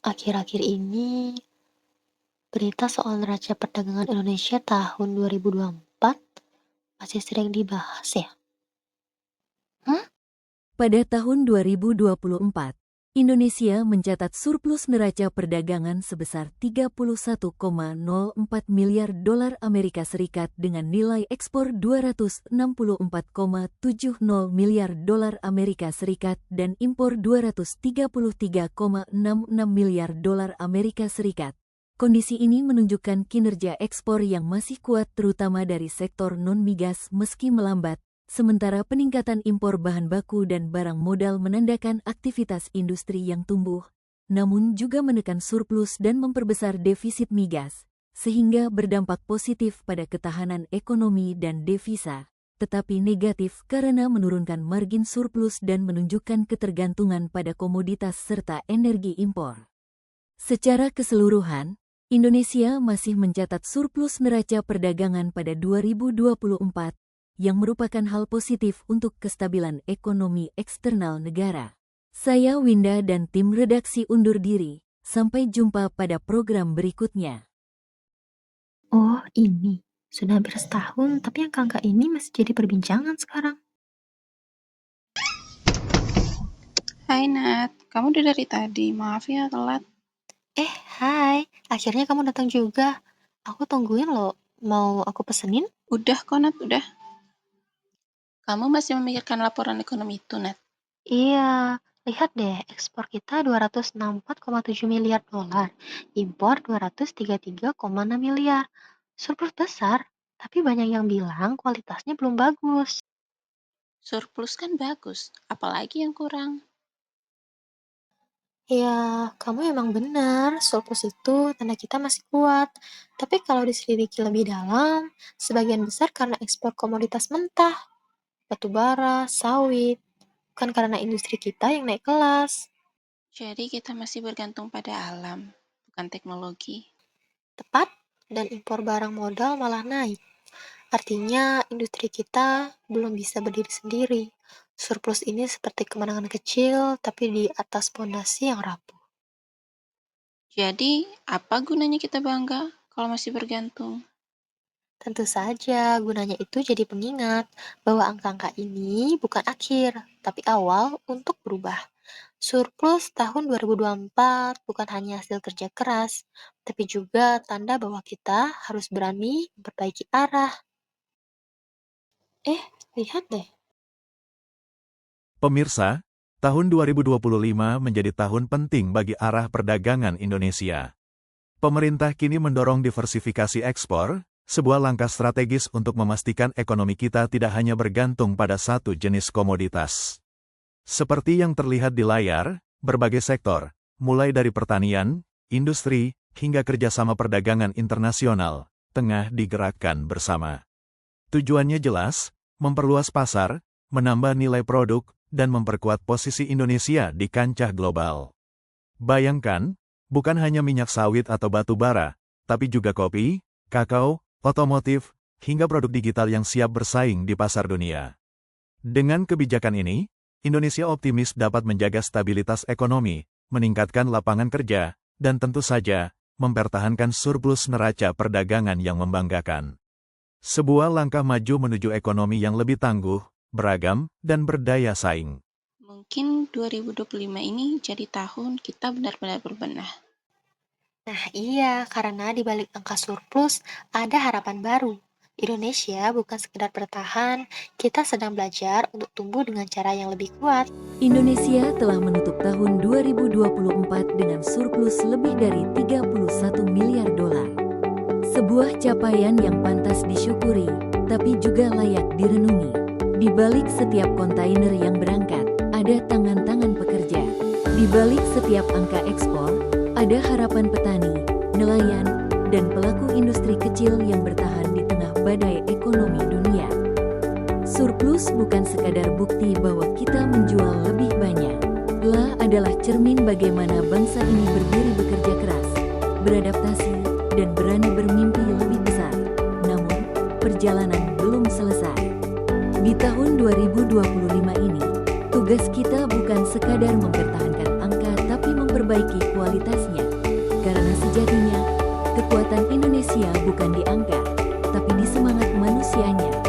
Akhir-akhir ini berita soal neraca perdagangan Indonesia tahun 2024 masih sering dibahas ya? Hah? Pada tahun 2024, Indonesia mencatat surplus neraca perdagangan sebesar 31,04 miliar dolar Amerika Serikat dengan nilai ekspor 264,70 miliar dolar Amerika Serikat dan impor 233,66 miliar dolar Amerika Serikat. Kondisi ini menunjukkan kinerja ekspor yang masih kuat terutama dari sektor non-migas meski melambat, sementara peningkatan impor bahan baku dan barang modal menandakan aktivitas industri yang tumbuh, namun juga menekan surplus dan memperbesar defisit migas, sehingga berdampak positif pada ketahanan ekonomi dan devisa, tetapi negatif karena menurunkan margin surplus dan menunjukkan ketergantungan pada komoditas serta energi impor. Secara keseluruhan, Indonesia masih mencatat surplus neraca perdagangan pada 2024, yang merupakan hal positif untuk kestabilan ekonomi eksternal negara. Saya Winda dan tim redaksi undur diri. Sampai jumpa pada program berikutnya. Oh, ini. Sudah hampir setahun, tapi angka-angka ini masih jadi perbincangan sekarang. Hai Nat, kamu udah dari tadi, maaf ya telat. Hai. Akhirnya kamu datang juga. Aku tungguin loh. Mau aku pesenin? Udah kok Nat, udah. Kamu masih memikirkan laporan ekonomi itu Nat? Iya. Lihat deh, ekspor kita 264,7 miliar dolar, impor 233,6 miliar. Surplus besar, tapi banyak yang bilang kualitasnya belum bagus. Surplus kan bagus, apalagi yang kurang? Ya, kamu emang benar, surplus itu tanda kita masih kuat. Tapi kalau diselidiki lebih dalam, sebagian besar karena ekspor komoditas mentah, batu bara, sawit, bukan karena industri kita yang naik kelas. Jadi kita masih bergantung pada alam, bukan teknologi. Tepat, dan impor barang modal malah naik. Artinya industri kita belum bisa berdiri sendiri. Surplus ini seperti kemenangan kecil, tapi di atas pondasi yang rapuh. Jadi, apa gunanya kita bangga kalau masih bergantung? Tentu saja, gunanya itu jadi pengingat bahwa angka-angka ini bukan akhir, tapi awal untuk berubah. Surplus tahun 2024 bukan hanya hasil kerja keras, tapi juga tanda bahwa kita harus berani memperbaiki arah. Lihat deh. Pemirsa, tahun 2025 menjadi tahun penting bagi arah perdagangan Indonesia. Pemerintah kini mendorong diversifikasi ekspor, sebuah langkah strategis untuk memastikan ekonomi kita tidak hanya bergantung pada satu jenis komoditas. Seperti yang terlihat di layar, berbagai sektor, mulai dari pertanian, industri, hingga kerjasama perdagangan internasional, tengah digerakkan bersama. Tujuannya jelas, memperluas pasar, menambah nilai produk, dan memperkuat posisi Indonesia di kancah global. Bayangkan, bukan hanya minyak sawit atau batu bara, tapi juga kopi, kakao, otomotif, hingga produk digital yang siap bersaing di pasar dunia. Dengan kebijakan ini, Indonesia optimis dapat menjaga stabilitas ekonomi, meningkatkan lapangan kerja, dan tentu saja, mempertahankan surplus neraca perdagangan yang membanggakan. Sebuah langkah maju menuju ekonomi yang lebih tangguh, beragam, dan berdaya saing. Mungkin 2025 ini jadi tahun kita benar-benar berbenah. Nah iya, karena di balik angka surplus ada harapan baru. Indonesia bukan sekedar bertahan, kita sedang belajar untuk tumbuh dengan cara yang lebih kuat. Indonesia telah menutup tahun 2024 dengan surplus lebih dari 31 miliar dolar. Sebuah capaian yang pantas disyukuri, tapi juga layak direnungi. Di balik setiap kontainer yang berangkat, ada tangan-tangan pekerja. Di balik setiap angka ekspor, ada harapan petani, nelayan, dan pelaku industri kecil yang bertahan di tengah badai ekonomi dunia. Surplus bukan sekadar bukti bahwa kita menjual lebih banyak. La adalah cermin bagaimana bangsa ini berdiri bekerja keras, beradaptasi, dan berani bermimpi lebih besar. Namun, perjalanan perjalanan belum selesai. Di tahun 2025 ini, tugas kita bukan sekadar mempertahankan angka tapi memperbaiki kualitasnya. Karena sejatinya, kekuatan Indonesia bukan di angka, tapi di semangat manusianya.